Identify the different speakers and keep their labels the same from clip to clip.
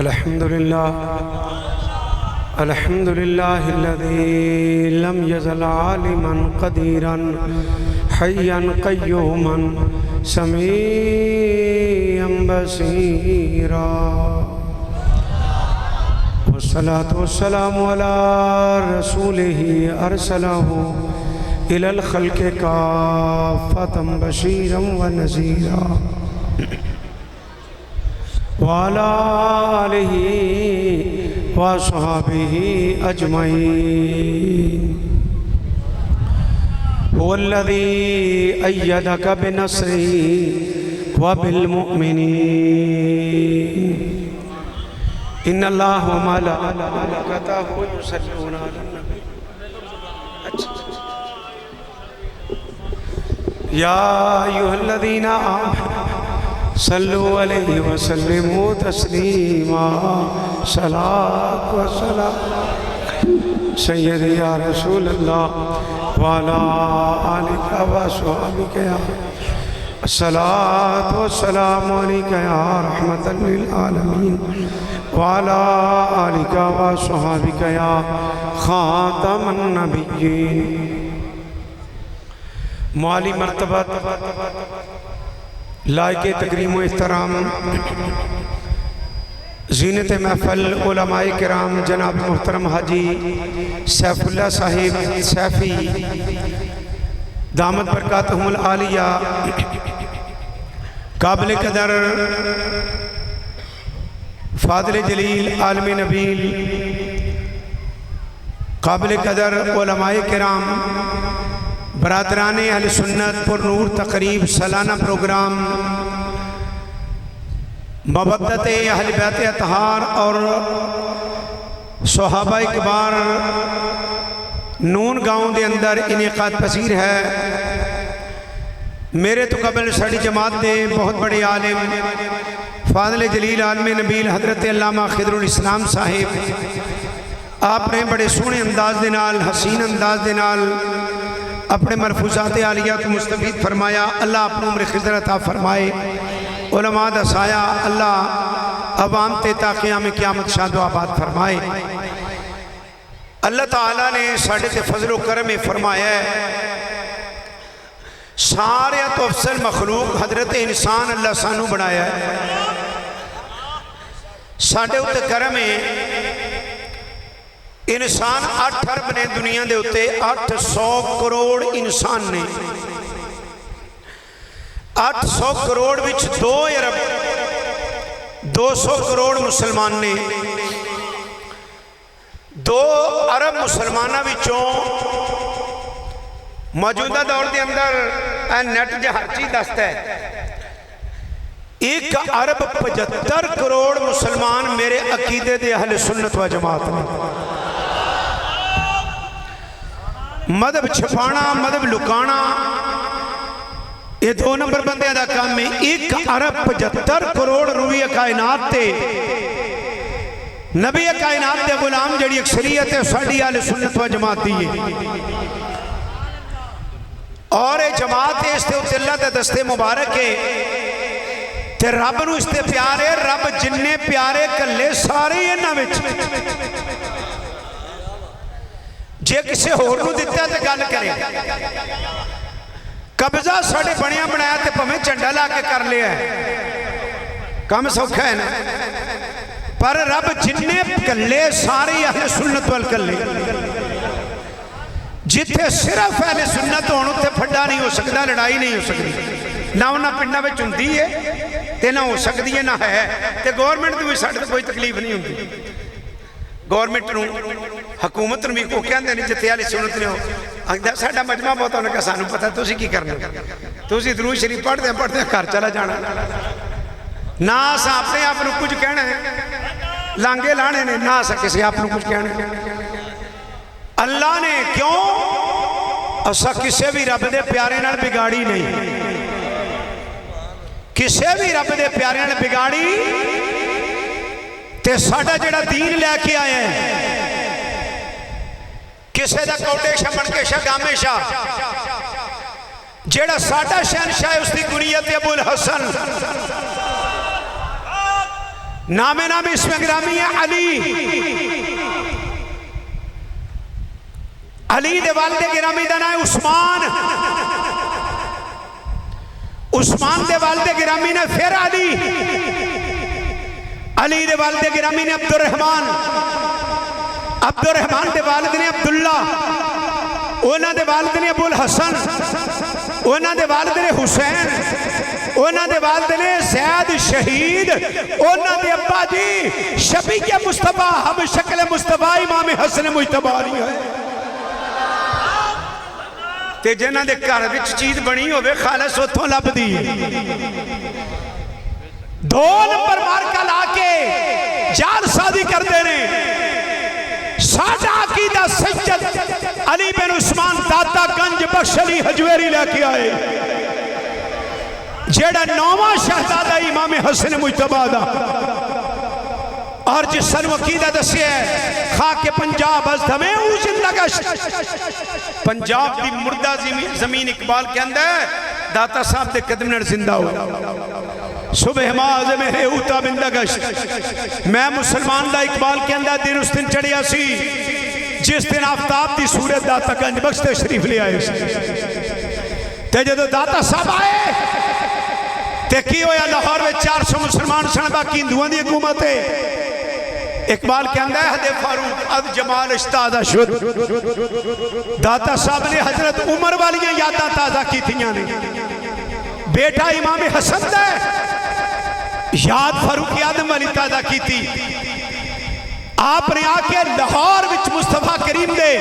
Speaker 1: الحمد لله الذي لم يزل عالما قديرا حيا قيوما سميعا بصيرا، والصلاة والسلام على رسوله أرسله إلى الخلق كافة بشيرا ونذيرا، وعلى آلہ وصحبہ اجمعین۔ هو الذی ایدک بنصرہ وبالمؤمنین، ان اللہ وملائکتہ یصلون علی النبی۔ یا ایھا الذین آمنوا صلو علیہ وسلموا تسلیما، صلاۃ و سلام سیدی یا رسول اللہ وعلی آلک و صحبک، الصلاۃ والسلام علیک یا رحمۃ للعالمین وعلی آلک و صحبک یا خاتم النبیین۔ معالی مرتبہ لائق تکریم و احترام زینت محفل علماء کرام جناب محترم حاجی سیف اللہ صاحب سیفی دامت برکاتہم العالیہ، قابل قدر فاضل جلیل عالم نبیل، قابل قدر علماء کرام، برادران اہل سنت پر نور تقریب سالانہ پروگرام مودت اہل بیت اطہار اور صحابہ کبار نون گاؤں دے اندر انعقاد پذیر ہے۔ میرے تو قبل ساڑی جماعت دے بہت بڑے عالم فاضل جلیل عالم نبیل حضرت علامہ خضر الاسلام صاحب، آپ نے بڑے سونے انداز دے نال، حسین انداز دے نال اپنے مرفوضات عالیہ کو مستفید فرمایا۔ اللہ اپنے عمر خضر عطا فرمائے، علماء دا سایہ اللہ عوام تے تا قیام قیامت شاد و آباد فرمائے۔ اللہ تعالیٰ نے ساڑھے تے فضل و کرم فرمایا ہے، سارے تو افضل مخلوق حضرت انسان اللہ سانو بنایا ہے۔ ساڑھے تے کرم انسان 8 ارب نے دنیا دے ہوتے، 800 کروڑ انسان نے، 800 کروڑ وچ 2 ارب 200 کروڑ مسلمان نے۔ 2 ارب مسلمانہ وچوں موجودہ دور دے اندر نیٹ جا ہر چیز دستا ہے، 1 ارب 75 کروڑ مسلمان میرے عقیدے دے اہل سنت و جماعت نے۔ مذہب چھپانا، مذہب لکانا، یہ 2 نمبر بندے دا کام میں 1 ارب 75 کروڑ روی کائنات تے نبی کائنات دے غلام جڑی اکثریت ہے ساڑھی اہل سنت و جماعت دی ہے، اور یہ جماعت ہے اس تے اللہ دے دستے مبارک ہے تے رب نو اس تے پیارے، رب جننے پیارے کلے سارے یہ نہ وچ جے کسے ہور نو دیتا ہے تے گل کرے، قبضہ ساڑھے بڑیاں بنایا تے پہمیں چنڈا لا کے کر لیا ہے، کم سوکھا ہے نا، پر رب جننے کلے سارے اہل سنت والکلے، جتھے صرف اہل سنت ہونو تے پھڑا نہیں ہو سکتا، لڑائی نہیں ہو سکتی، نہ انہاں پنڈا میں چندی ہے تے نہ ہو سکتی ہے نہ ہے، تے گورنمنٹ بھی ساڑھے کوئی تکلیف نہیں ہوتی۔ گورنمنٹ نو حکومت نو بھی کو کہندے نہیں جتے اہل سنت نے ہو ساڈا مجمع بہت ہونے کا سانو پتہ تسی کی کرنا، تسی درود شریف پڑھ دیں گھر چلا جانا، نہ اسا اپنے آپ نو کچھ کہنا ہے، لانگے لانے نے نہ اسا کسی آپ نو کچھ کہنا ہے۔ اللہ نے کیوں اسا کسے بھی رب دے پیارے نال بگاڑی نہیں، کسے بھی رب دے پیارے نال بگاڑی تے ساڑھا جڑا دین لے کے آئے ہیں، کسے دا کوٹے شاہ بنکے شاہ گامے شاہ جیڑا ساڑھا شہنشاہ ہے اس دی کنیت ابو الحسن نام اسم گرامی ہے علی. علی دے والد گرامی دا نام ہے عثمان. عثمان دے والد گرامی نے پھر علی. علی دے والد گرامی نے عبد الرحمن. عبد الرحمن دے والد نے عبداللہ. اونا دے والد نے ابو الحسن. اونا دے والد نے حسین. اونا دے والد نے زید شہید. اونا دے ابا جی شفیع مصطفیٰ ہم شکل مصطفیٰ امام حسن مجتبی نہیں ہے. تے جنہ دے گھر وچ چیز بنی ہوئے خالص اتھوں لب دی. 2 نمبر مارکا لا کے جان سازی کر دینے. ساڈا عقیدہ سید علی بن عثمان داتا گنج بخش علی حجویری لے کے آئے جیڑا 9واں شہزادہ امام حسن مجتبی دا. اور جس سن عقیدہ دسے ہے خاک پنجاب از دمیں او زندہ گشت. پنجاب دی مردہ زمین اقبال کے اندر داتا صاحب دے قدم نر زندہ ہوا. صبح ماز میں ہے اوتا بندہ گشت. میں مسلمان دا اقبال کے اندر دن اس دن چڑھیا سی جس دن آفتاب دی صورت داتا گنج بخش تشریف لے آئے سی. تے جدو داتا صاحب آئے تے کی ہویا لاہور میں 400 مسلمان سن باقی ہندوؤں دی حکومت ہے. اقبال کے اندر حد فاروق از جمال اشتازہ شد. داتا صاحب نے حضرت عمر والیاں یاداں تازہ کی تھیاں نے. بیٹا امام حسن دے یاد فاروق آدم والی تازہ کی تھی. آپ نے آکے لاہور وچ مصطفیٰ کریم دے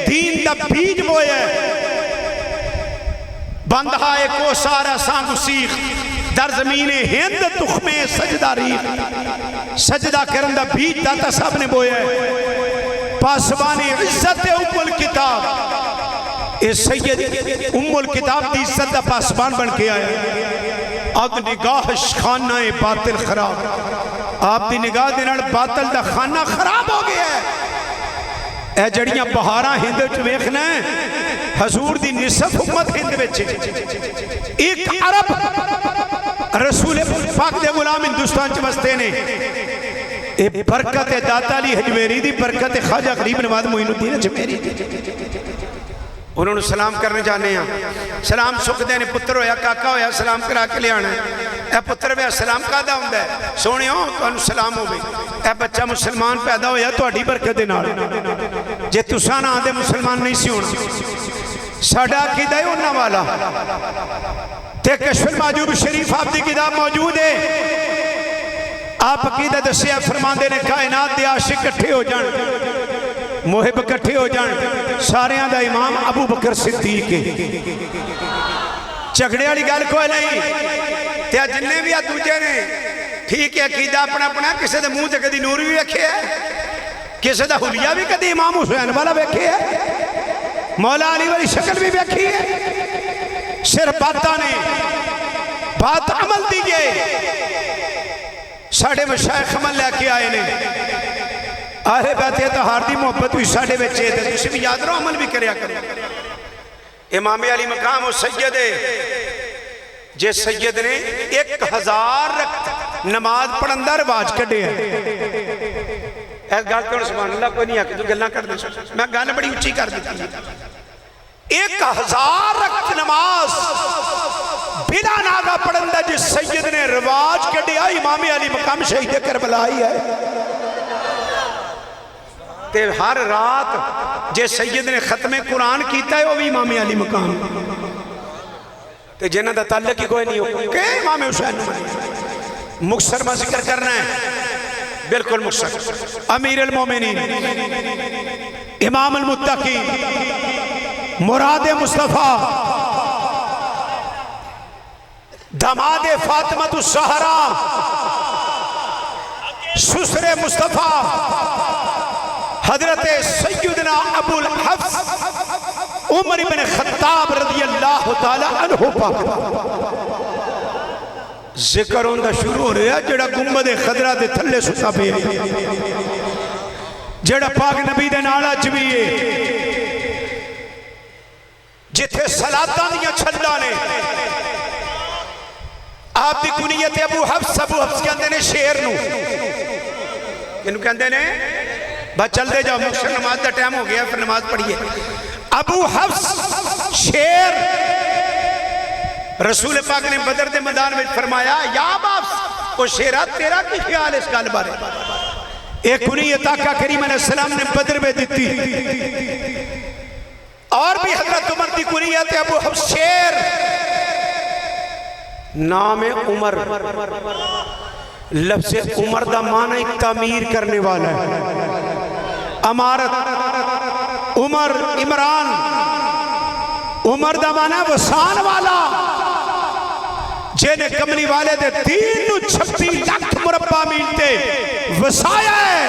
Speaker 1: دین دا بیج بوئے. بندہائے کو سارا سانگو سیخ در زمین ہند تخمے سجدہ ریخ. سجدہ کرندہ بیج داتا صاحب نے بوئے. پاسبان عزت ام الکتاب اس سید ام الکتاب دی عزت دا پاسبان بن کے آئے. اب نگاہش خانہ باطل خراب. آپ دی نگاہ دینار باطل دا خانہ خراب ہو گیا ہے. اے جڑیاں بہاراں ہند وچ ویکھنا ہے حضور دی نصف امت ہند وچ. ایک عرب رسول پاک دے غلام ہندوستان چ وستے نے. اے برکت داتا علی حجویری دی برکت خواجہ غریب نواز معین الدین اجمیری. انہوں نے سلام کرنے جانے ہیں. سلام سکھ دینے پتر ہویا کاکا ہویا سلام کرا کے لے آنا ہے. اے پتر بیا سلام کہا دا ہوں ہے سونے ہوں تو انہوں سلام ہو گئی. اے بچہ مسلمان پیدا ہویا تو اڈی برکت دینا جے تسانا آدھے مسلمان نہیں سی ہونا. ساڑھا عقیدہ ہے انہا والا. تے کشف المعجوب شریف آپ دی کتاب موجود ہے. آپ عقیدہ دسیا فرماندے نے کائنات دے عاشق کٹھے ہو جان محب کٹھے ہو جان. سارے دا امام ابو بکر صدیق ہے. جھگڑے والی گل کوئی نہیں. تے جننے بھی دوجے نے ٹھیک ہے عقیدہ اپنا اپنا. کسے دے منہ تے کدی نور بھی رکھے ہے. کسے دا حلیہ بھی کدی امام حسین والا بیکھے ہے. مولا علی والی شکل بھی بیکھی ہے. صرف باتاں نے بات عمل دیجئے. ساڑھے مشایخ عمل لے کے آئے نے. آہے بیت اتحار دی محبت ہوئی ساڑھے بچے تھے. اسے بھی یاد رہو عمل بھی کریا کرو. امام علی مقام و سید جے سید نے 1000 رکعت نماز پڑھن دا رواج کڈے ہے. ایس گال تو سبحان اللہ کوئی نہیں ہے کہ تو گلنا کر دے. میں گانا بڑی اچھی کر دیتی ہے. 1000 رکعت نماز بلا ناغا پڑھن دا جس سید نے رواج کڈے ہے. امام علی مقام شہید کربلا ہی ہے. تے ہر رات جے سید نے ختم قرآن کیتا ہے وہ بھی امام علی مقام. تے جنہ دا تعلق ہی کوئی نہیں ہو کہ امام حسین مختصر میں ذکر کرنا ہے. بالکل مختصر. امیر المومنین امام المتقین مراد مصطفیٰ داماد فاطمہ الزہرا سسر مصطفیٰ حضرت سیدنا ابو الحفظ عمر بن خطاب رضی اللہ تعالی عنہ پاک. ذکر ہوندہ شروع ہو رہا ہے جڑا گنبد خضرہ دے تھلے ستا پہ جڑا پاک نبی دے نالا چویے جتھے صلاتاں دیا چھلہ نے آپ دی کنیت ابو حفص کہندے نے شیر نو، انہوں کہندے نے بس چل دے جاؤ، مکسر نماز دا ٹائم ہو گیا، پھر نماز پڑھیے۔ ابو حفص شیر، رسول پاک نے بدر دے میدان میں فرمایا یا ابو حفص، وہ شیرہ تیرا کی خیال اس گل بارے؟ ایک کنیت آقا کریم علیہ السلام نے بدر میں دیتی، اور بھی حضرت عمر دی کنیت ابو حفص شیر، نام عمر، لفظ عمر دا معنی ایک تعمیر کرنے والا ہے، امارت، عمر عمران، عمر دا معنی وسان والا، جنہیں کملی والے دے 336 لاکھ مربع میل تے وسایا ہے،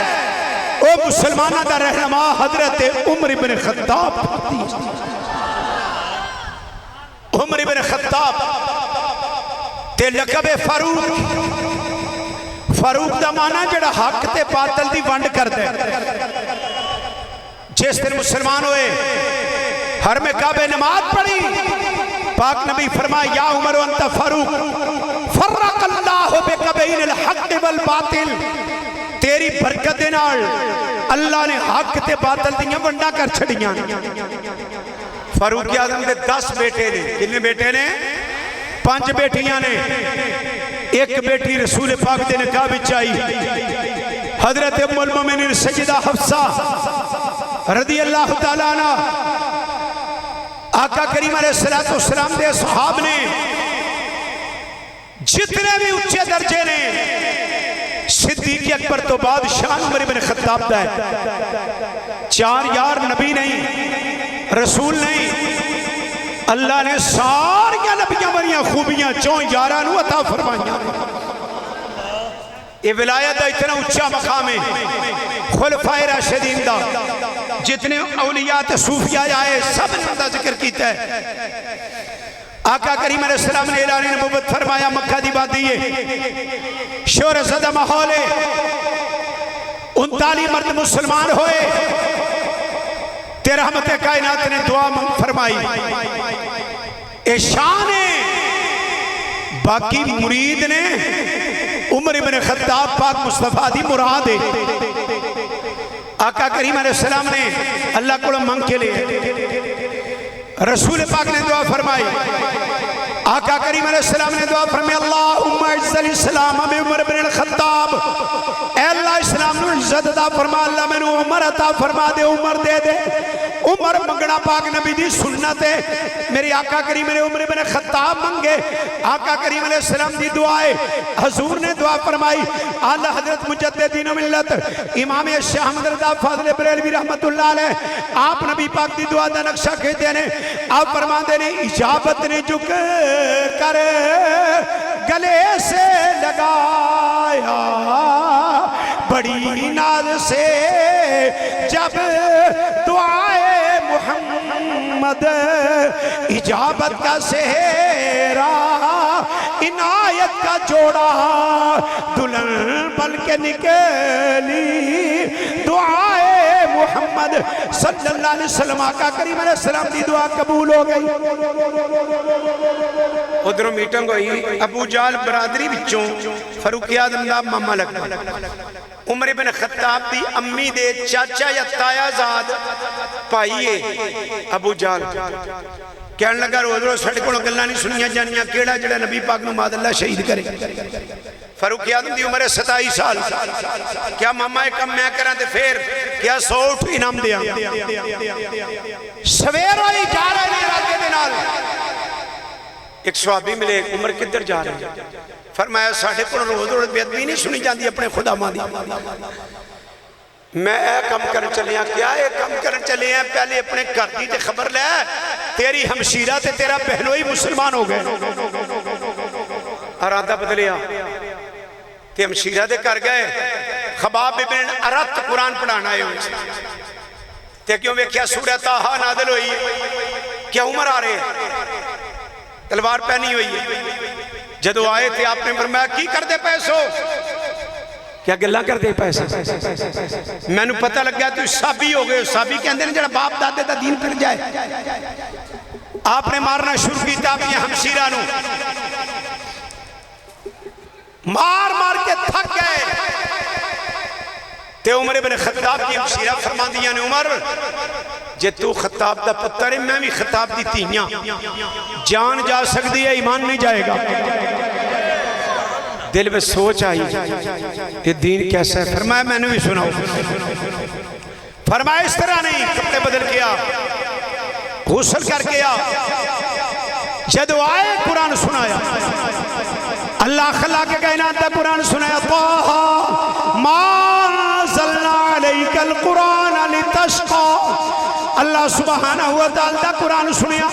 Speaker 1: او مسلمانہ دا رہنما حضرت عمر بن خطاب، عمر بن خطاب تے لقب فاروق، فاروق دا معنی جڑا حق تے باطل دی ونڈ کر دے۔ جس دن مسلمان ہوئے، حرم کعبہ نماز پڑھی، پاک نبی فرمایا یا عمر انت فاروق فرق اللہ بک بین الحق والباطل، تیری برکت دے نال اللہ نے حق تے باطل دیاں ونڈا کر چھڑیاں۔ فاروق اعظم دے 10 بیٹے نے، کتنے بیٹے نے؟ 5 بیٹیاں نے، ایک بیٹی رسول پاک دے نکاح وچ آئی، حضرت ام المومنین سیدہ حفصہ رضی اللہ تعالیٰ عنہ۔ آقا کریم علیہ السلام دے صحاب نے جتنے بھی اونچے درجے نے، صدیق اکبر تو بعد شان عمر بن خطاب دا ہے، 4 یار نبی نہیں، رسول نہیں، اللہ نے ساریاں نبیاں بریاں خوبیاں 4 یاراں نو عطا فرمائیاں۔ یہ ولایت دا اتنا اونچا مقام ہے، خلفائے راشدین دا جتنے اولیاء تے صوفیاء آئے سب نے ان کا ذکر کیتا ہے۔ آقا کریم علیہ السلام نے اعلان نبوت فرمایا، مکہ دی بات دیئے، شور زدہ ماحول ہے، 39 مرد مسلمان ہوئے، تے رحمت کائنات نے دعا فرمائی، اے شان ہے، باقی مرید نے عمر بن خطاب پاک مصطفیٰ دی مراد ہے۔ آقا کریم علیہ السلام نے اللہ کو منگ کے لئے، رسول پاک نے دعا فرمائی، آقا کریم علیہ السلام نے دعا فرمائی، اللہم اعز الاسلام بعمر بن الخطاب، اے اللہ اسلام نو عزت عطا فرما، اللہ میں نو عمر عطا فرما دے، عمر دے دے۔ عمر منگنا پاک نبی دی سنت ہے، میرے آقا کریم نے عمر بن خطاب منگے، آقا کریم علیہ السلام دی دعائے، حضور نے دعا فرمائی، اعلی حضرت مجددین ملت امام شیخ احمد رضا فاضل بریلوی رحمت اللہ علیہ، آپ نبی پاک دی دعا دا نقشہ کہتے ہیں، آپ فرما دے نے اجابت نے جھک کر گلے سے لگایا، بڑی ناز سے جب دعائے محمد اجابت کا سہرا، عنایت کا جوڑا دلہن بن کے نکلی، دعائے محمد صلی اللہ علیہ وسلم، آقا کریم علیہ السلام دی دعا قبول ہو گئی۔ ادھروں میٹنگ ہوئی، ابو جال برادری بچوں فاروق اعظم دا ماما لگتا، عمر بن خطاب دی امی دے چاچا یا تایا زاد پائیے ابو جال، کہنے لگا روز سڑے کو گلہ نہیں سنیا جانیاں، کیڑا جڑا نبی پاک نو ماد اللہ شہید کرے۔ فاروق اعظم دی عمر 27 سال، کیا ماما ایک کم میں کریں تے پھر کیا 100 اٹھ انعام دیا، سویر ہوئی جا رہے ہیں راجے دنال، ایک صحابی ملے، عمر کدھر جا رہے ہیں؟ فرمایا ساڑھے کو روز بے ادبی نہیں سنی جاندی اپنے خدا ماں دی، میں اے کم کرن چلے ہیں، کیا اے کم کرن چلے ہیں؟ پہلے اپنے گھر دی تے خبر لے، تیری ہمشیرہ تے تیرا پہلوئی مسلمان ہو گئے، ارادہ بدلیا تے ہمشیرہ دے کر گئے، خباب بن ارت قرآن پڑھانا ہے ہوئے تے کیوں میں کیا سورہ طٰہٰ نازل ہوئی ہے، کیا عمر آ رہے ہیں، تلوار پہنی ہوئی ہے، جدو آئے تھے آپ نے فرمایا کی کر دے پیسو، کیا گلہ کر دے پیسے، میں نے پتہ لگ گیا تو صحابی ہو گئے، صحابی کے اندر جڑا باپ دادے دا دین پھر جائے، آپ نے مارنا شروع کی تھا اپنی ہمشیرہ نو، مار مار کے تھک گئے تے عمر بن خطاب کی ہمشیرہ فرما دیا نے عمر جے تو خطاب دا پتر ہے میں بھی خطاب دی تیاں جان جا سکتی ہے ایمان نہیں جائے گا دل میں سوچ آئی یہ دین کیسا ہے فرمایا میں نے بھی سناؤ فرمایا اس طرح نہیں کپڑے بدل کیا غسل کر کیا جدو آئے قرآن سنایا اللہ خلا کے کائنات دا قرآن سنایا طه ما انزلنا علیک القرآن لتشقى اللہ سبحانہ وتعالی دا قرآن سنیا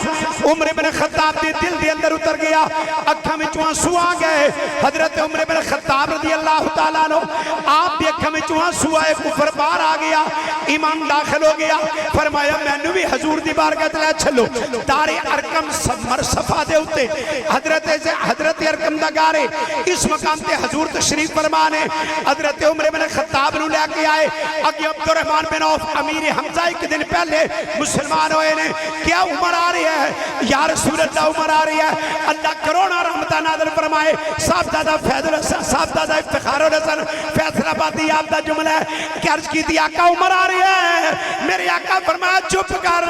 Speaker 1: عمر بن خطاب دے دل دے اندر اتر گیا اکھا میں چوہاں سوا گئے حضرت عمر بن خطاب رضی اللہ تعالیٰ عنہ آپ بھی اکھا میں چوہاں سوائے کفر بار آ گیا ایمان داخل ہو گیا فرمایا میں نے بھی حضور دی بارگاہ تلے چلو دار ارکم مرصفہ دے ہوتے حضرت ارکم دا گارے اس مقام تے حضور تشریف فرمانے حضرت عمر بن خطاب نو لے کے آئے اگے عبد الرحمن بن عوف امیر حمزہ ایک دن پہلے مسلمان ہوئے نے کیا عمر آ رہی ہے یا رسول اللہ عمر آ رہی ہے اللہ کرونا رحمتہ نازل فرمائے صاحبزادہ فیضل حسن صاحبزادہ افتخار الحسن فیصل آبادی آپ دا جملہ ہے کہ عرض کی تھی آقا عمر آ رہی ہے میرے آقا فرمایا چپ کر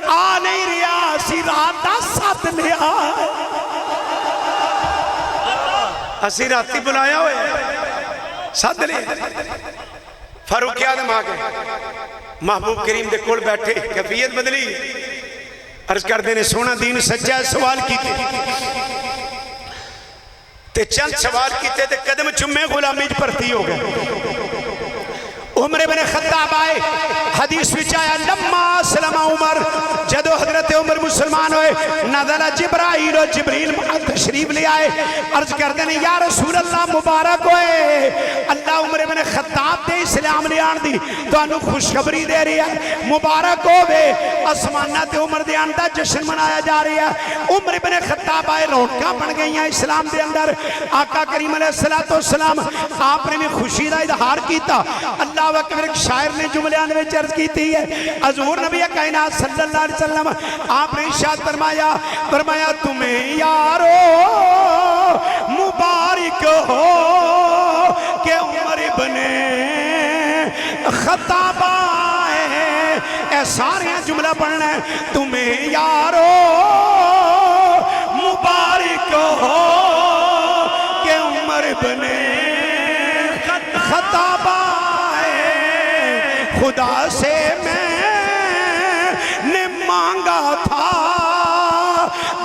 Speaker 1: آ نہیں رہا سی رات دا ساتھ لیا اسی راتی بلایا ہوئے ساتھ لیا فاروق آدم آگئے محبوب کریم دے کول بیٹھے کیفیت بدلی عرض کر دینے سونا دین سچا سوال کیتے تے چند سوال کیتے تے قدم چمے غلامی پرتی ہو گئے عمر بن خطاب آئے حدیث وچایا لما اسلم عمر جدو حضرت عمر مسلمان ہوئے نزل جبرائیل و جبریل تشریف لے آئے عرض کر دینے یا رسول اللہ مبارک ہوئے اللہ عمر بن خطاب دے اسلام لے آن دی تو انہوں خوشخبری دے رہی ہے مبارک ہوئے اسمانہ تے عمر دے آن دا جشن منایا جا رہی ہے عمر بن خطاب آئے رونکاں بن گئی ہیں اسلام دے اندر آقا کریم علیہ السلام آپ نے بھی خوشی دا اظہار کیتا اللہ وقت ایک شاعر نے جملیان میں چرز کی تھی ہے حضور نبی کائنات صلی اللہ علیہ وسلم آپ نے ارشاد فرمایا تمہیں یارو مبارک ہو کہ عمر بنے خطاب آئے اے سارے جملہ پڑھنا ہے تمہیں یارو مبارک ہو کہ عمر بنے خطاب آئے خدا سے میں نے مانگا تھا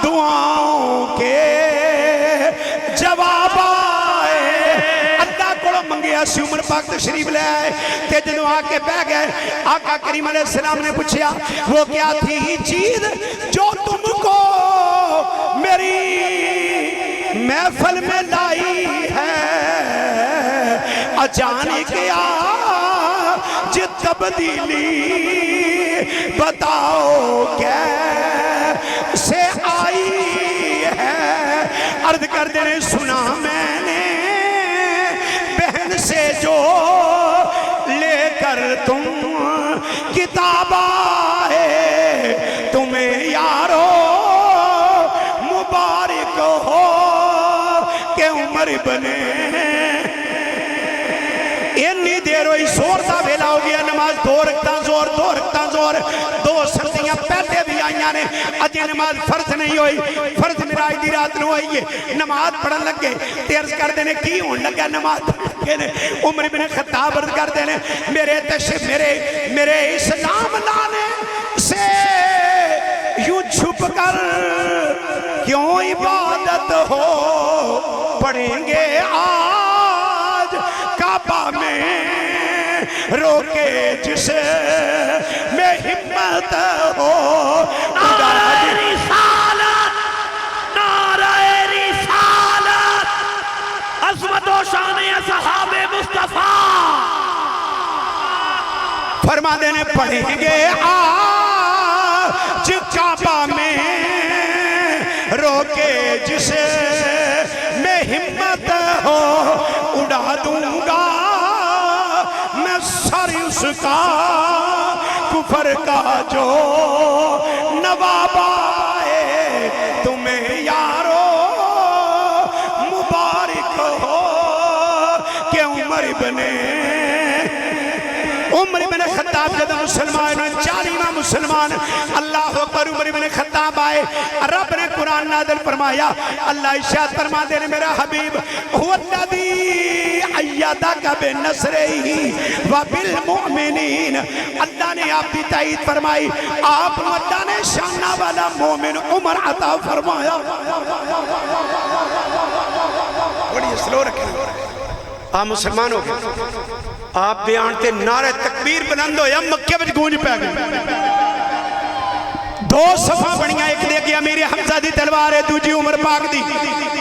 Speaker 1: دعاؤں کے جواب آئے اللہ کو منگیا سی عمر پاک تشریف لے آئے کہ جنہوں آکے بہ گئے آقا کریم علیہ السلام نے پوچھیا وہ کیا تھی چیز جو تم کو میری محفل میں لائی ہے اچانک تبدیلی بتاؤ کیسے آئی ہے عرض کر دینے سنا میں نے بہن سے جو لے کر تم کتاب آئے تمہیں یارو مبارک ہو کہ عمر بنے انی دیر ہوئی زور دا ویلا ہو گیا نماز دو رکھتا زور دو سردیاں پہلے بھی آئیاں نے اجے نماز فرض نہیں ہوئی فرض مرائی دی رات نو آئیے نماز پڑھن لگے تیرز کر دینے کی ہون لگا نماز پڑھن لگے نے عمر بن خطاب عرض کر دینے میرے اسلام لانے سے یوں چھپ کر کیوں عبادت ہو پڑھیں گے آج کعبہ میں روکے جسے میں ہمت ہو نعرہ رسالت عظمت و شان اصحاب مصطفیٰ فرما دینے پڑھیں گے آج کعبہ میں روکے جسے میں ہمت ہو اڑا دوں گا میں ساری اس کا کفر کا جو نواب آئے تمہیں یارو مبارک ہو رب نے عمر بن خطاب جب مسلمان 40واں مسلمان اللہ اکبر عمر بن خطاب آئے رب نے قرآن نازل فرمایا اللہ ارشاد فرما دے میرا حبیب هو الذی ایدک بنصرہ وبالمؤمنین اللہ نے آپ کی تائید فرمائی آپ اللہ نے شانہ والا مومن عمر عطا فرمایا بڑی سلو رکھیں آپ مسلمان ہو گئے آپ بیان تے نعرہ تکبیر بلند ہویا مکہ وچ گونج پہ گئے دو صفحہ بڑیاں ایک دے گیا میری حمزہ دی تلوار ہے دوجی عمر پاک دی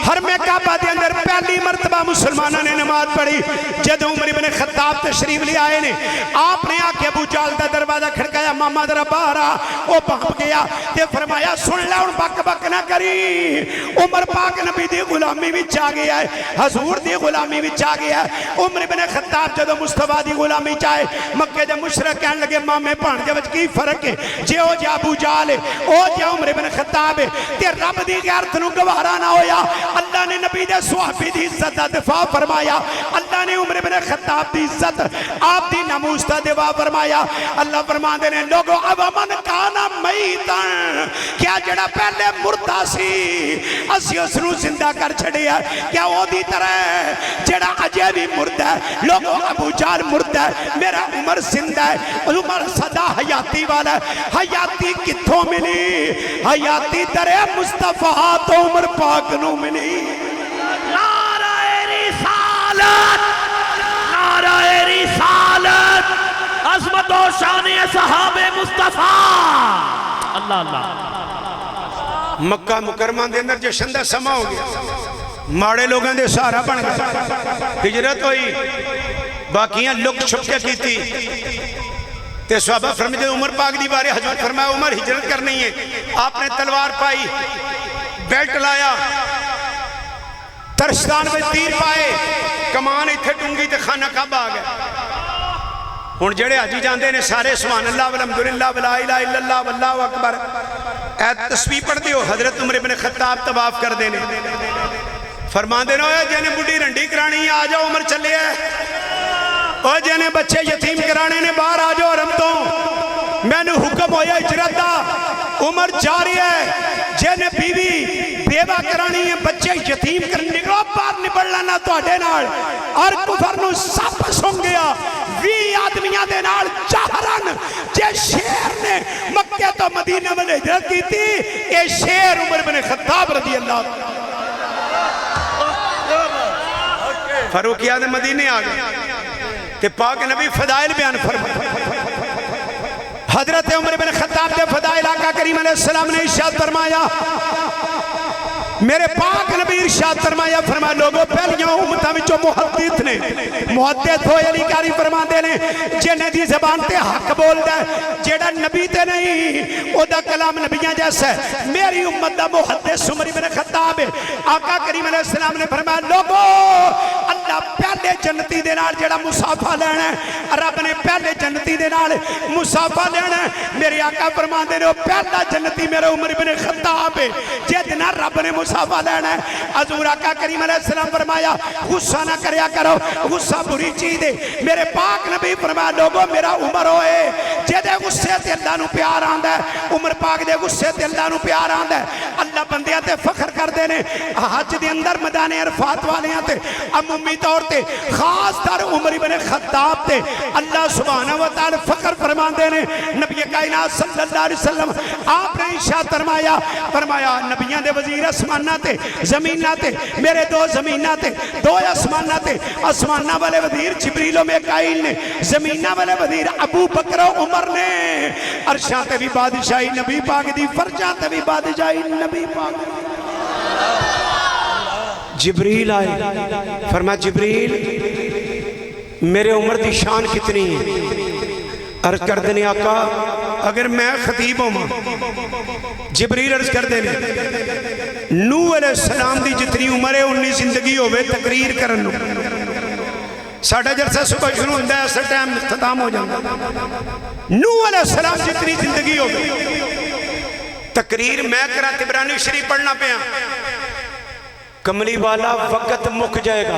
Speaker 1: حرم کعبہ دے اندر پہلی مرتبہ مسلمانہ نے نماز پڑھی جد عمر بن خطاب تشریف لے آئے نے آپ نے آکے ابو جہل دا دروازہ کھڑکایا ماما ذرا باہر آ وہ بھانپ گیا تے فرمایا سن لے ان بک بک نہ کری عمر پاک نبی دی غلامی وچ آ گیا ہے حضور دی غلامی وچ آ گیا ہے عمر بن خطاب جدو مصطفیٰ دی غلامی چاہے مکہ دے مشرک کہنے لگے مامے بھانجے وچ کی فرق ہے جے او جے ابو جہل ہے او جے عمر بن خطاب ہے تے رب دی غیرت نو گوارا نہ ہویا اللہ نے نبی دے صحابی دی عزت دا دفاع فرمایا اللہ نے عمر بن خطاب دی عزت آپ دی ناموس دا دفاع فرمایا اللہ فرما دے نے لوگو اب من کانا میتن کیا جڑا پہلے مردہ سی اسی اس نو زندہ کر چھڑے ہے کیا وہ دی طرح جڑا اجے بھی مردہ ہے لوگو ابو جہل مردہ ہے میرا عمر زندہ ہے عمر صدا حیاتی والا ہے حیاتی کتھوں ملی حیاتی درے مصطفیٰ تو عمر پاک نو ملی
Speaker 2: نعرہ رسالت نعرہ رسالت عظمت و شان صحاب مصطفیٰ اللہ اللہ
Speaker 1: مکہ مکرمہ دے اندر جشن دا سما ہو گیا ماڑے لوگوں دے سہارا بن گیا ہجرت ہوئی باقیاں لک چھپ کے کی تھی تے صحابہ فرمائے عمر پاک دی بارے حضرت فرمایا عمر ہجرت کرنی ہے آپ نے تلوار پائی بیلٹ لایا ترشتان میں تیر پائے کمان اتھے ٹونگی تے خانہ کعبہ آ گیا ہن جڑے حجی جاندے نے سارے سبحان اللہ والحمدللہ ولا الہ الا اللہ واللہ اکبر اے تسبیح پڑھ دیو حضرت عمر بن خطاب طواف کر دینے فرمان دینا ہوئے جنہیں بڑی رنڈی کرانی آ جاؤ عمر چلے ہے اور جنہیں بچے یتیم کرانے نے باہر آ جاؤ رم تو میں نے حکم ہویا ہجرت دا عمر جاری ہے جنہیں بیوی بیوہ کرانی ہے بچے یتیم کرنے نکلو باہر نبڑنا نہ تو اڈے نال اور کفر نو سب سن گیا وی آدمیاں دے نال جہرن جے شیر نے مکہ تو مدینہ میں ہجرت کی تھی اے شیر عمر بن خطاب رضی اللہ فاروقی آدھے مدینے آگئے تے پاک نبی فضائل بیان فرمائے حضرت عمر بن خطاب دے فضائل آقا کریم علیہ السلام نے ارشاد فرمایا میرے پاک نبی ارشاد فرمایا فرمایا لوگوں پہلیاں امتہ میں جو محدث نے محدث ہوئے علی کاری فرما دے لیں جنہیں دی زبان تے حق بول دے جیڑا نبی تے نہیں او دا کلام نبیاں جیسا ہے میری امت دا محدث عمر بن خطاب ہے آقا کریم علیہ السلام نے فرمایا لوگوں اللہ پہلے جنتی دے نال جیڑا مسافہ لینا ہے رب نے پہلے جنتی دے نال مسافہ لینا ہے میرے آقا فرما دے لو پہلا جنتی میرا عمر بن خطاب ہے جیدنا رب نے مسافہ لینا ہے حضور آقا کریم علیہ السلام فرمایا غصہ نہ کریا کرو غصہ بری چیز ہے میرے پاک نبی فرمایا لوگوں میرا عمر ہوئے جیدے غصے تے اللہ نو پیار آندہ ہے عمر پاک دے غصے تے اللہ نو پیار آندہ ہے اللہ بندیاں تے فخر کر دینے حج دے اندر میدان عرفات والیاں تے عمومی طور تے خاص در عمر بن خطاب تے اللہ سبحانہ وتعالی فخر فرما دینے نبی کائنات صلی اللہ علیہ وسلم آپ نے ارشاد فرمایا نبیاں دے وزیر اسمانہ تے زمینہ تے میرے دو زمینہ تے دو اسمانہ تے اسمانہ والے وزیر جبریل و میکائیل نے زمینہ والے وزیر ابو بکر و عمر نے عرشاں تے بھی بادشاہی نبی پاک دی فرجاں تے بھی بادشاہی نبی پاک جبریل آئے فرمایا جبریل میرے عمر دی شان کتنی ہے عرض کر دینے آقا اگر میں خطیب ہوں جبریل عرض کر دینے نوح علیہ السلام دی جتنی عمر ہے انہی زندگی ہوئے تقریر کرنو ساڑھا جلسہ صبح شروع ہوندہ ہے ایسا ٹائم ختم ہو جاندہ نوح علیہ السلام جتنی زندگی ہوئے تقریر میں کرا تبرانی شریف پڑھنا پہ کملی والا وقت مک جائے گا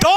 Speaker 1: 2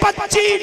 Speaker 1: 25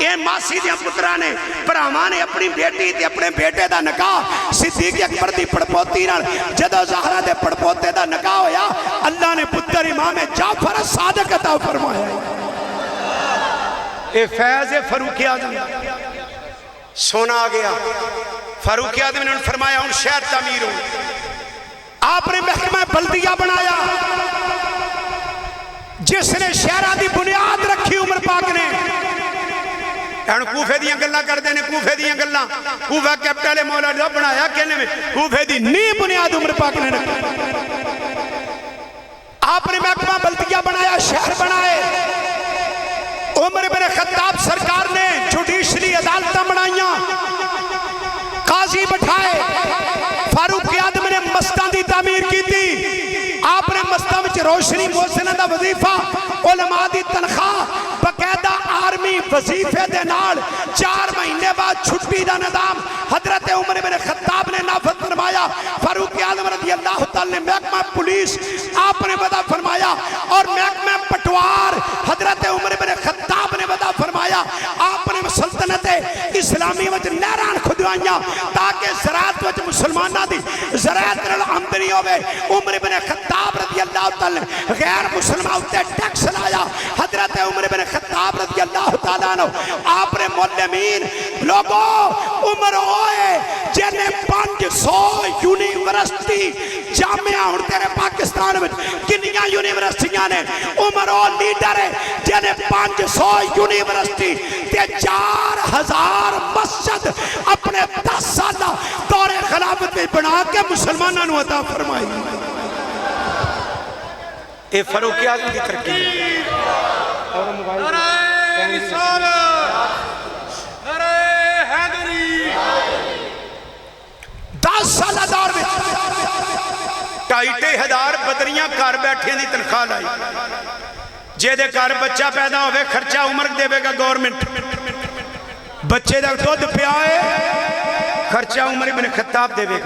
Speaker 1: یہ ماسی دیا پترا نے پراواں نے اپنی بیٹی تے اپنے بیٹے دا نکاح صدیق اکبر دی پڑپوتی نال جدو زہرا دے پڑپوتے دا نکاح ہویا اللہ نے پتر امام جعفر صادق عطا فرمایا اے فیض فاروق اعظم سونا آ گیا فاروق اعظم نے فرمایا ہوں شہر تعمیر ہوں آپ نے محکمہ بلدیہ بنایا جس نے شہرہ دی بنیاد رکھی عمر پاک نے این کوفے دیاں گلہ کر دینے کوفے دیاں گلہ کوفہ کیپٹل مولا جب بنایا کہنے میں کوفے دی نی بنیاد عمر پاک نے رکھی آپ نے محکمہ بلدیہ بنایا شہر بنائے عمر بن خطاب سرکار نے جوڈیشری عدالتہ بنائیاں قاضی بٹھائے فاروق اعظم نے مسجداں دی تعمیر کی تھی آپ نے مسجداں وچ روشنی محسنہ دا وظیفہ علماء دی تنخواہ باقاعدہ آرمی وظیفے دے نال 4 مہینے بعد چھٹی دا نظام حضرت عمر بن خطاب نے نافذ فرمایا فاروق اعظم رضی اللہ تعالی نے محکمہ پولیس آپ نے وضع فرمایا اور محکمہ پٹوار حضرت عمر بن خطاب نے وضع فرمایا آپ نے سلطنت اسلامی وچ نہران کھدوائیاں تاکہ زراعت وچ مسلمانہ دی زراعت نال آمدنی ہوئے عمر بن خطاب رضی اللہ تعالی غیر مسلمان ہوتے ٹیکس لایا حضرت عمر بن خطاب رضی اللہ تعالیٰ عنہ آپ نے معلمین لوگوں عمر ہوئے جنہیں 500 یونیورسٹی جامعہ ہوں تیرے پاکستان میں کنیاں یونیورسٹیاں نے عمر ہو لیڈر ہے جنہیں 500 یونیورسٹی تے 4000 مسجد اپنے 10 سالہ دور خلافت میں بنا کے مسلمانوں عطا فرمائی اے فاروق اعظم کی ترقی اور موبائل نعرہ رسالت نعرہ حیدری 10 سالہ دور میں 2,500 بدریاں کار بیٹھے دی تنخواہ لائی جے دے کار بچہ پیدا ہوئے خرچہ عمر دے گا گورنمنٹ بچے دا دودھ پیائے خرچہ عمر بن خطاب دے گا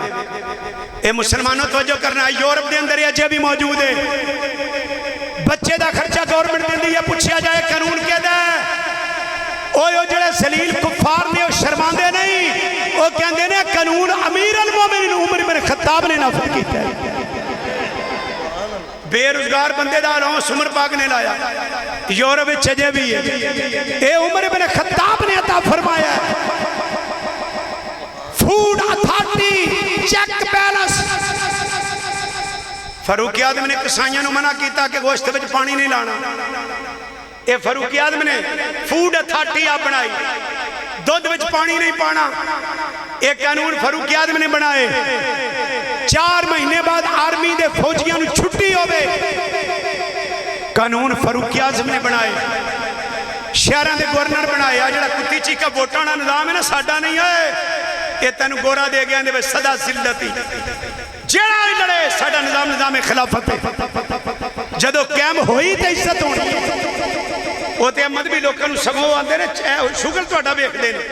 Speaker 1: اے مسلمانوں توجہ کرنا ہے یورپ دے اندر یہ جے بھی موجود ہے بچے دا خرچہ گورنمنٹ دے دیا پوچھیا جائے قانون کے دے اوہ جڑے سلیل کفار نے شرماندے نہیں وہ کہندے نے قانون امیر المومنین عمر بن خطاب نے نافذ کیتا ہے بے روزگار بندے دا رہوں عمر پاک نے لایا یورپ چجے بھی ہے اے عمر بن خطاب نے عطا فرمایا ہے فوڈ اتھارٹی چیک بیلنس فاروق اعظم نے کسائیاں نو منع کیتا کہ گوشت وچ پانی نہیں لانا اے فاروق اعظم نے فوڈ اتھارٹی آپ بنائی دودھ وچ پانی نہیں پانا ایک قانون فاروق اعظم نے بنائے 4 مہینے بعد آرمی دے فوجیاں نو چھٹی ہوئے قانون فاروق اعظم نے بنائے شہران دے گورنر بنائے آجڑا کتی چیکا ووٹانا نظام ہے نا ساڈا نہیں ہے یہ تینو گورا دے گیا اندے صدا ذلتی جیڑا ہی لڑے ساڈا نظام خلافت ہے جدو قائم ہوئی تے عزت ہونی وہ تے مذہبی لوگوں نو سگو آندے نے شغل تہاڈا ویکھدے نے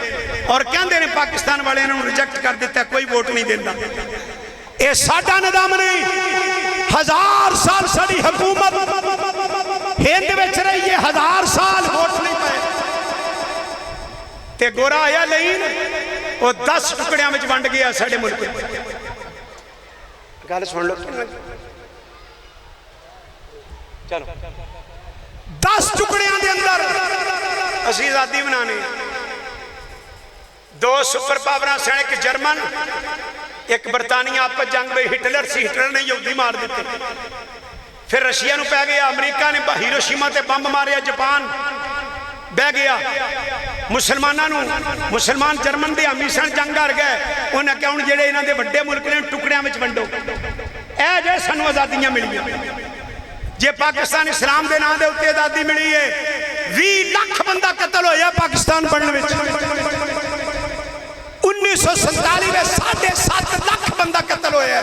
Speaker 1: اور کہندے نے پاکستان والے انہوں ریجیکٹ کر دیتا ہے کوئی ووٹ نہیں دیندا اے ساڈا نظام نہیں 1000 سال ساری حکومت ہند وچ رہی ہے 1000 سال ووٹ نہیں پائے تے گورا آیا لین وہ 10 ٹکڑیاں وچ ونڈ گیا ساڈے ملک گل سن لو چلو 10 ٹکڑیاں دے اندر اسی آزادی بنانے 2 سپر پاوراں سن ایک جرمن ایک برطانیہ آپ جنگ میں ہٹلر سی ہٹلر نے یہودی مار دیتے پھر رشیا نو پہ گیا امریکہ نے ہیروشیما تے بمب ماریا جاپان بہ گیا مسلمان جرمن دے امی سن جنگ کر گئے انہیں کہا ہن جڑے انہاں دے بڑے ملک نے ٹکڑیاں وچ ونڈو اے جے سانو آزادیاں ملیاں جے پاکستان اسلام دے نام دے اوتے آزادی ملی ہے 20 لاکھ بندہ قتل ہویا پاکستان بننے وچ 1947 میں 7.5 لاکھ بندہ قتل ہویا ہے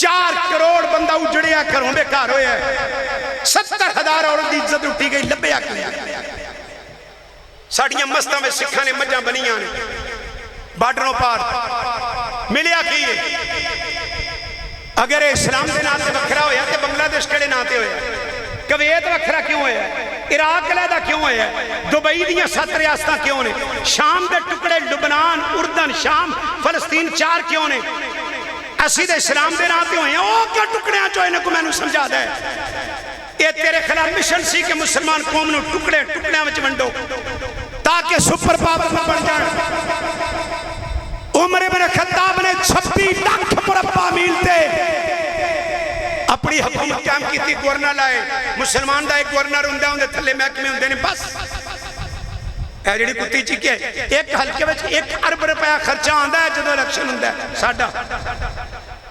Speaker 1: 4 کروڑ بندہ اجڑیا گھروں بے گھر ہویا ہے 70,000 عورت دی عزت اٹھی گئی لبیا کیا ساڑیاں مستاں میں سکھاں نے مجھاں بنیاں نے بارڈروں پار ملیا کی اگر اسلام دے نام تے بکھرا ہویا تے بنگلہ دیش کڑے نام تے ہویا کویت وکھرا کیوں ہویا ہے؟ عراق علیحدہ کیوں ہویا ہے؟ دبئی دیاں 7 ریاستاں کیوں نے؟ شام دے ٹکڑے لبنان، اردن، شام، فلسطین 4 کیوں نے؟ اسی دے اسلام دے راتے ہوئے ہیں، او کیا ٹکڑے آن چوئے نے کو میں نے سمجھا دے؟ یہ تیرے خلاف مشن سی کہ مسلمان قوم نے ٹکڑے وچ ونڈو تاکہ سپر پاور نہ بن جائے۔ عمر بن خطاب نے 26 لاکھ مربع میل تے اپنی حکومت قائم کی تھی، گورنر لائے، مسلمان دا ایک گورنر ہوں دے تھلے محکمے ہوں دے نے، بس اے جڑی کتی چیکی ہے، ایک حلقے وچ 1 ارب روپیہ خرچہ آندا ہے جدو الیکشن ہوں دے ساڈا۔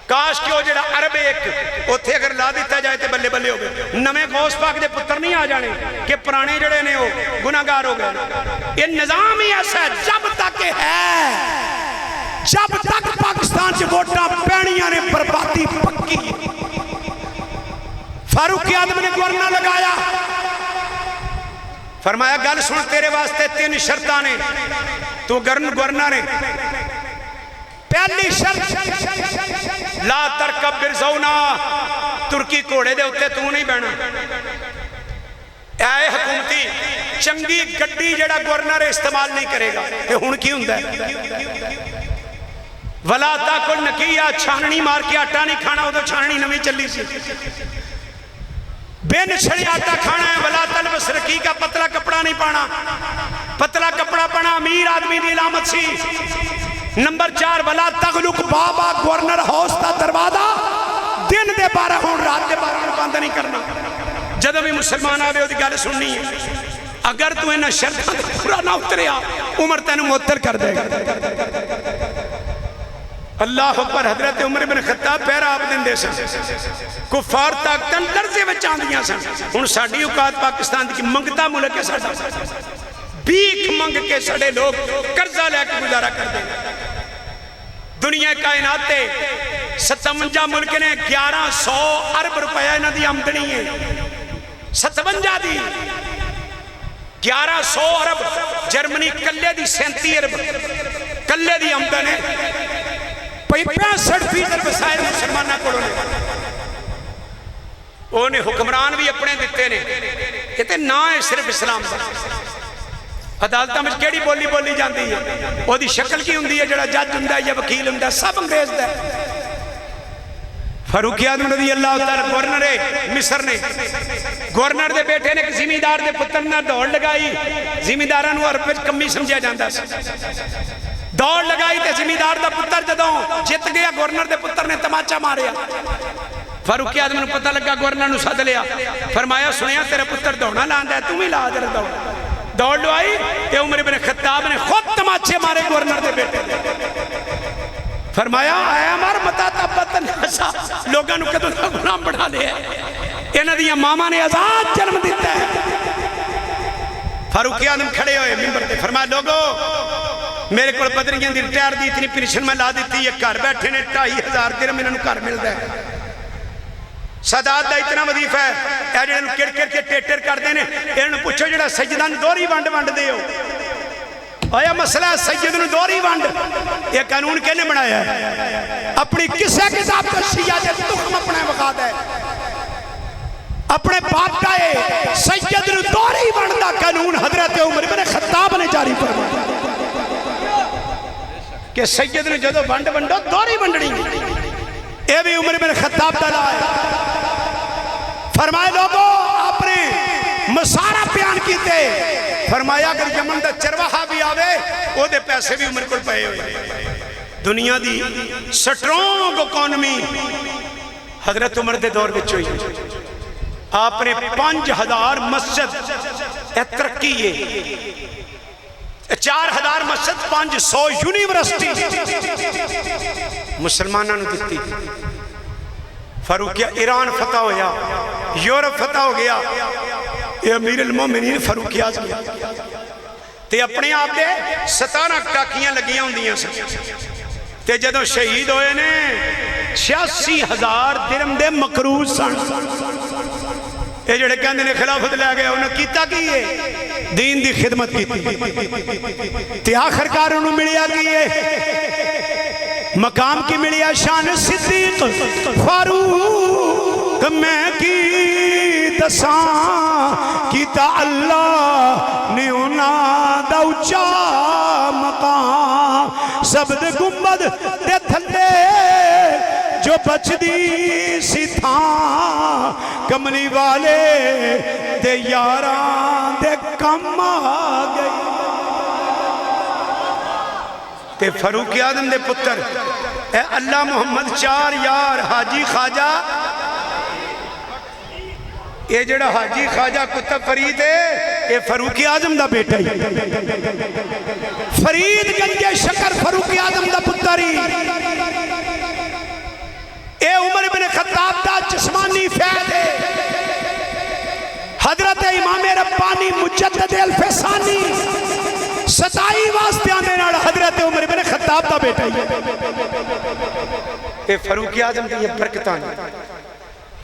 Speaker 1: کاش کہ وہ جڑا عرب ایک اتھے اگر لا دیتا جائے تو بلے بلے ہو گئے، نمیں غوث پاک دے پتر نہیں آ جانے کہ پرانے جڑے نے وہ گناہگار ہو گئے۔ یہ نظام ہی ایسا ہے، جب تک ہے، جب تک پاکستان سے ووٹاں پینیاں نے بربادی پکی۔ فاروق اعظم نے گورنر لگایا، فرمایا گل سن تیرے واسطے 3 شرطاں نے، تو گورنر ہے۔ پہلی شرط لا ترکب برزونا، ترکی کوڑے دے ہوتے تو نہیں بہنا۔ اے حکومتی چنگی گڈی جڑا گورنر استعمال نہیں کرے گا، یہ ہون کی ہوندہ ہے؟ ولا تاکل نکیہ، چھاننی مار کے آٹا نہیں کھانا، وہ تو چھاننی نمی چلی سی۔ بے نچھڑی آٹا کھانا ہے۔ ولا تلبس رقیقہ، پتلا کپڑا نہیں پانا، پتلا کپڑا پانا امیر آدمی دی علامت سی۔ نمبر 4 ولا تغلق بابا، گورنر ہاؤس دا دروازہ دن دے 12 ہون رات دے 12 بند نہیں کرنا۔ جدو بھی مسلمان آوے ہوتی گل سننی ہے، اگر تو انہاں شرطاں پورا نہ اتریا عمر تینوں معطل کر دے گا۔ اللہ اکبر۔ حضرت عمر بن خطاب پیرا آپ دن دے سن، کفار طاقتاں لرزے وچ آندیاں سن۔ ہن ساڈی اوقات پاکستان دی منگتا ملک ہے ساڈا، بھیک منگ کے سڑے لوگ قرضہ لے کے گزارا کر دیں۔ دنیا کائنات تے 57 ملک نے 1100 ارب روپیہ انہاں دی آمدنی ہے، 57 دی 1100 ارب۔ جرمنی کلے دی 37 ارب کلے دی آمدن ہے۔ 65% وسائل مسلمانہ کو لے، انہیں حکمران بھی اپنے دیتے نے، کہتے نہ ہے صرف اسلام دا۔ عدالتہ میں کیڑی بولی بولی جاندی ہے، وہ دی شکل کی ہوندی ہے، جڑا جج ہوندہ ہے یا وکیل ہوندہ ہے، سب انگریز دا ہے۔ فاروق اعظم رضی اللہ تعالیٰ گورنر مصر نے، گورنر دے بیٹے نے زمیندار دے پتر نے دوڑ لگائی، زمینداران وہ عرب کمی سمجھا جاندہ ہے، دوڑ لگائی تے زمیندار دا پتر جدوں جت گیا، گورنر دے پتر نے تماچا ماریا۔ فاروق اعظم نے پتہ لگا، گورنر نے ساتھ لیا، فرمایا سنیا تیرے پتر دوڑنا لاندہ ہے، تم ہی لا جرد دوڑ لو آئی۔ کہ عمر بن خطاب نے خود تماچے مارے گورنر دے بیٹے دے، فرمایا اے عمر متا تبت ناسا، لوگاں نو کدوں دا غلام بڑھا لیا ہے، انہاں دیاں ماما نے آزاد جنم دیتا ہے۔ فاروق اعظم کھڑے ہوئے منبر تے، فرمایا لوگو میرے کو بدریاں دی ریٹائر دی اتنی پینشن میں لا دیتی، یہ گھر بیٹھے نے 2500 درہم انہاں نو گھر ملدا ہے۔ سادات دا اتنا وظیفہ ہے، اے جڑے نو کڑ کڑ کے ٹیٹر کر دینے، انہاں نو پوچھو جڑا سجدہ نو دوری ونڈ دے ہو، آیا مسئلہ سید نو دوری ونڈ، یہ قانون کہنے بنایا ہے؟ اپنی کسے کتاب کا شیعہ دے تخم اپنے وقا دے، اپنے باپ کا سید نو دوری ونڈ دا قانون حضرت عمر بن خطاب نے جاری فرمایا کہ سید نے جدو ونڈو دوری ونڈنی، اے بھی عمر بن خطاب دا لائے۔ فرمائے لوگوں اپنے مسارہ بیان کیتے، فرمایا اگر یمن دا چرواہا بھی آوے او دے پیسے بھی عمر کو پہے ہوئے۔ دنیا دی سٹرونگ اکانومی حضرت عمر دے دور بچ ہوئی، آپ نے 5000 مسجد ترقی ہے، 4000 مسجد 500 یونیورسٹی مسلمانوں نے دیتی۔ فاروق ایران فتح ہویا، یورپ فتح ہو گیا، یہ امیر المومنین فاروق اعظم تے اپنے آپ دے 17 ٹاکیاں لگیاں ہوندیاں سن، تے جدوں شہید ہوئے نے 86,000 درہم دے مقروض سن۔ یہ جڑے کہندے نے خلافت لے گئے، انہوں کیتا کی ہے دین دی خدمت کی تے آخرکار انہوں ملیا کی ہے مقام کی ملیا شان صدیق فاروق میں کی وساں کیتا اللہ نے انہاں دا اچا مقام سب دے گنبد دے تھلے جو بچ دی سی تھاں کملی والے دے یاراں دے کم آ گئی تے فاروق اعظم دے پتر اے اللہ محمد چار یار حاجی خواجہ یہ جڑا حاجی خواجہ کتب فرید ہے یہ فاروق اعظم دا بیٹا ہی فرید گنج شکر فاروق اعظم دا پتر ہی اے عمر بن خطاب دا جسمانی فیض ہے حضرت امام ربانی مجدد الفسانی ستائی واسطے آنے ناڑا حضرت عمر بن خطاب دا بیٹا ہی اے فاروق اعظم دی یہ برکتان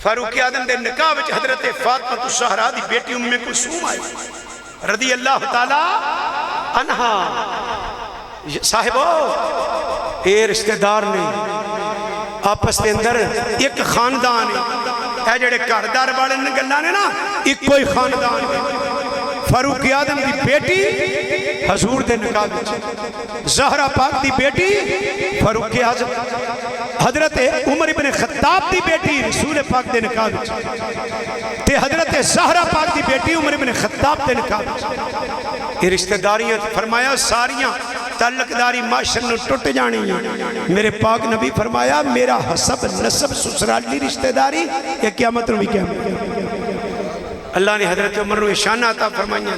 Speaker 1: فاروق اعظم دے نکاح وچ حضرت فاطمہ الزہرا دی بیٹی ام کلثوم آئی رضی اللہ تعالی عنہا صاحبو اے رشتہ دار نے آپس دے اندر ایک خاندان ہے اے جڑے گھردار والے نے گلاں نے نا ایک کوئی خاندان ہے فاروق اعظم دی بیٹی حضور دے نکاح وچ زہرا پاک دی بیٹی فاروق اعظم حضرت عمر بن خطاب دی بیٹی رسول پاک دے نکاح وچ تے حضرت زہرا پاک دی بیٹی عمر بن خطاب دے نکاح وچ یہ رشتہ داریاں فرمایا ساریاں تعلق داری معاشر نو ٹوٹ جانی ہیں میرے پاک نبی فرمایا میرا حسب نسب سسرالی رشتہ داری یہ قیامت نو بھی قیامت اللہ نے حضرت عمر نو اشانہ عطا فرمائیاں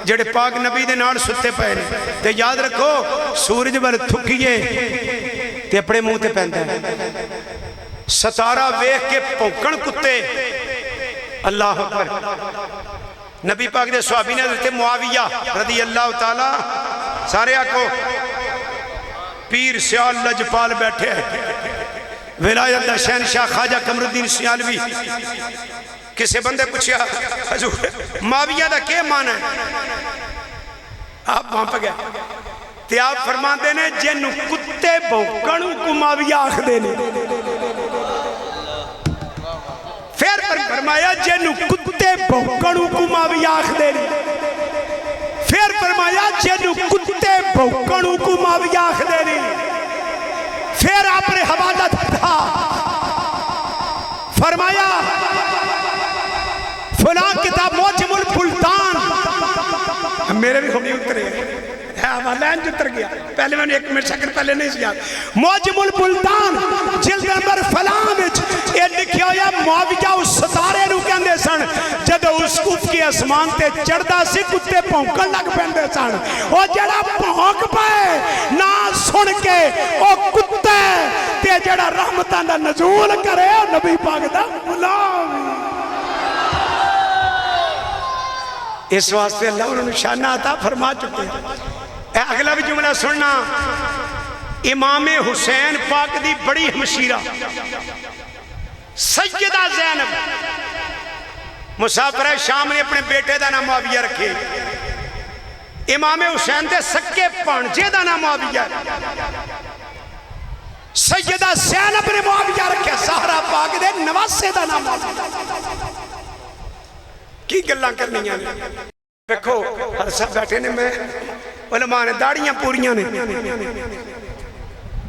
Speaker 1: جڑے پاک نبی دے نال ستے پے نے تے یاد رکھو سورج ول تھکیے تے اپنے منہ تے پیندا ہے ستارہ ویکھ کے پھونکن کتے اللہ اکبر نبی پاک دے صحابی نے حضرت معاویہ رضی اللہ تعالی سارے آکو پیر سیال لجپال بیٹھے ولایت دا شہنشاہ خواجہ قمر الدین سیالوی کسے بندے پوچھیا حضور معاویہ دا کیا معنی ہے آپ وہاں پہ گئے تے آپ فرماندے نے جنو کتے بھوکڑوں کو معاویہ آخ دینے پھر فرمایا جنو کتے بھوکڑوں کو معاویہ آخ دینے پھر فرمایا جنو کتے بھوکڑوں کو معاویہ آخ دینے پھر آپ نے حوالہ تھا فرمایا فلاں کتاب موجم البلدان میرے بھی خوبی اترے حوالہ انج اتر گیا پہلے میں نے ایک منٹ سیکنڈ پہلے نہیں سیا موجم البلدان جلد نمبر فلاں وچ یہ لکھیا ہویا معاویہ اس ستارے نو کہندے سن جد اس اف کے اسمان تے چڑھدا سی کتے بھونکن لگ پیندے سن او جڑا بھونک پئے نہ سن کے او کتے تے جڑا رحمتاں دا نزول کرے او نبی پاک دا غلام اس واسطے اللہ انہوں نے شانہ عطا فرما چکے ہیں اگلا بھی جملہ سننا امام حسین پاک دی بڑی ہمشیرہ سیدہ زینب مسافر شام نے اپنے بیٹے دا نام معاویہ رکھے امام حسین دے سکے پانجے دا نام معاویہ سیدہ زینب نے معاویہ رکھے زہرا پاک دے نواسے دا نام معاویہ کی گلاں کرنی ہیں دیکھو ہر سب بیٹھے نے میں علماء نے داڑیاں پوریاں نے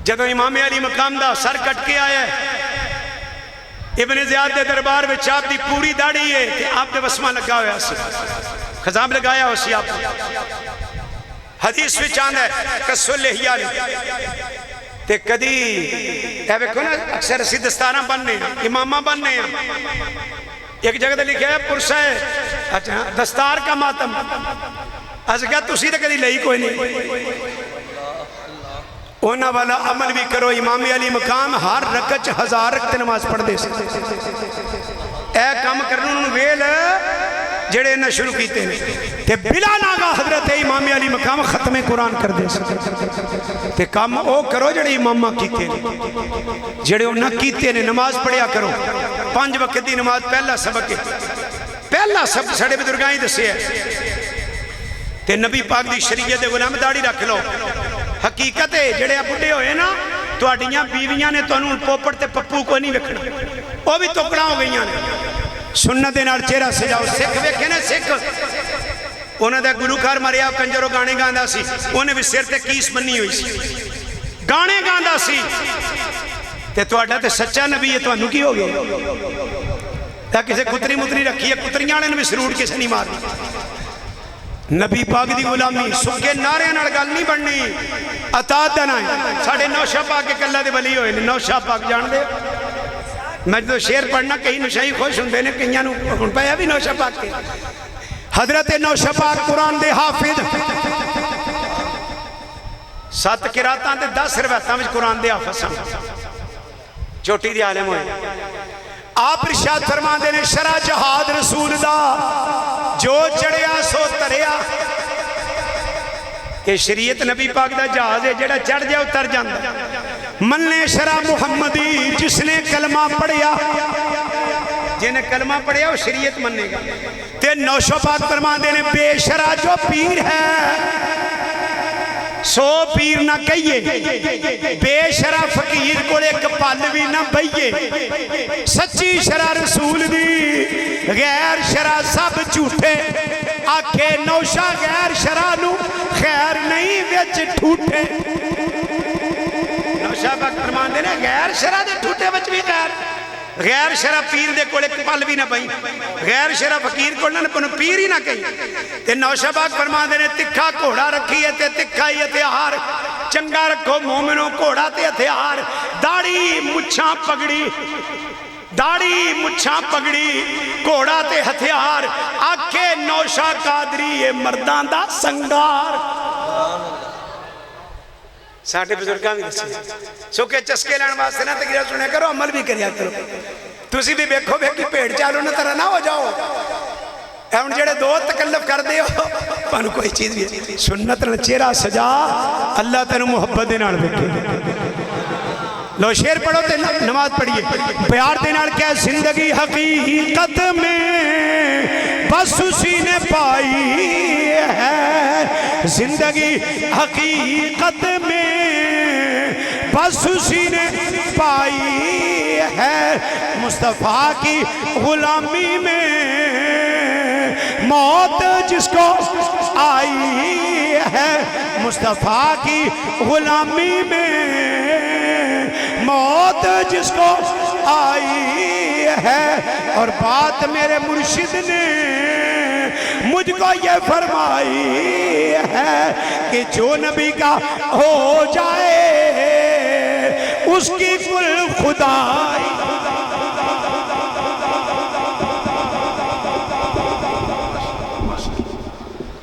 Speaker 1: جدو امام علی مقام دا سر کٹ کے آیا ہے ابن زیاد دے دربار میں چاپ دی پوری داڑی ہے کہ آپ دے وسمہ لگا ہویا سی خزام لگایا ہو سی آپ حدیث میں چاند ہے کسو لہیا نے تے کدی اے ویکھو نا اکثر اسی دستاراں بننے امامہ بننے ایک جگہ تے لکھا ہے پرسہ ہے اچھا دستار کا ماتم از کیا تسی تے کدی لئی کوئی نہیں اونا والا عمل بھی کرو امام علی مقام ہر رکعت 1000 رکعت نماز پڑھ دے اے کام کرنے انہوں ویل جڑے نہ شروع کیتے ہیں تے بلا ناغا حضرت امام علی مقام ختم قرآن کر دے تے کام او کرو جڑے امامہ کیتے ہیں جڑے انہاں کیتے ہیں نماز پڑھیا کرو 5 وقت دی نماز پہلا سبق ہے پہلا سب سڑے بدرگاہیں دسے ہے تے نبی پاک دی شریعت غلام داڑی رکھ لو حقیقت ہے جڑے بڑھے ہوئے نا تو اڈیاں بیویاں نے تو انہوں پوپڑ تے پپو کو نہیں وکھنا وہ بھی توکڑا ہو گئیاں نے سنت دے نال چہرہ سجاؤ سکھ ویکھے نا سکھ انہاں دا گلوکار مریا کنجرو گانے گاندا سی انہیں بھی سر تے کیس بنی ہوئی سی گانے گاندا سی تے تہاڈا تے سچا نبی ہے تانوں کی ہو گیا تا کسے کتری متری رکھی ہے کتریاں والے نے بھی سروٹ کسے نہیں مارنی نبی پاک دی غلامی سکے نعرے نال گل نہیں بننی اطاعت دا نام ساڈے نوشا پاک کے کلہ دے ولی ہوئے نے نوشا پاک جان دے میں جو شعر پڑھنا کہیں نشائی خوش ہوندے نے کئیاں نو ہن پیا بھی نوشا پاک کے حضرت نوشا پاک قرآن دے حافظ 7 قراتاں تے 10 روایتاں وچ قرآن دے حافظ سن چوٹی دی عالم ہوئے آپ ارشاد فرماندے نے شرع جہاد رسول دا جو چڑھیا سو تریا کہ شریعت نبی پاک دا جہاز ہے جڑا چڑھ جائے اتر جاندا مننے شرع محمدی جس نے کلمہ پڑھیا جنہیں کلمہ پڑھیا وہ شریعت مننے گا تے نوشا پاک فرماندے نے بے شرع جو پیر ہے سو پیر نہ کہیے بے شرع فقیر کو ایک پل بھی نہ بھئیے سچی شرع رسول دی غیر شرع سب جھوٹے آکھے نوشا غیر شرع نو خیر نہیں وچ ٹھوٹے نوشا پاک فرماندے نے غیر شرع دے ٹھوٹے وچ بھی غیر شرع پیر دے کولے پل بھی نہ پئی غیر شرع فقیر کو نہ پیر ہی نہ کہیں تے نوشا پاک فرماندے نے تکھا گھوڑا رکھی ہے تے تکھا ہی ہتھیار چنگا رکھو مومنوں گھوڑا تے ہتھیار داڑھی مچھاں پگڑی داڑھی مچھاں پگڑی گھوڑا تے ہتھیار آکھے نوشا قادری اے مرداں دا سنگار ساٹھے بزرگاں بھی دسی سوکے چسکے لین واسطے نہ تقریر سنے کرو عمل بھی کریا کرو تسی بھی بیکھو بیکی پیڑ چالو نہ طرح نہ ہو جاؤ ایون جڑے دو تکلف کر دے ہو پانو کوئی چیز بھی سنت نہ چہرہ سجا اللہ تینو محبت دے نال بیکھے لو شیر پڑھو تے نماز پڑھیے پیار دے نال کیا زندگی حقیقت میں بس اسی نے پائی ہے زندگی حقیقت میں بس اسی نے پائی ہے مصطفیٰ کی غلامی میں موت جس کو آئی ہے مصطفیٰ کی غلامی میں موت جس کو آئی ہے اور بات میرے مرشد نے مجھ کو یہ فرمائی ہے کہ جو نبی کا ہو جائے اس کی کل خدائی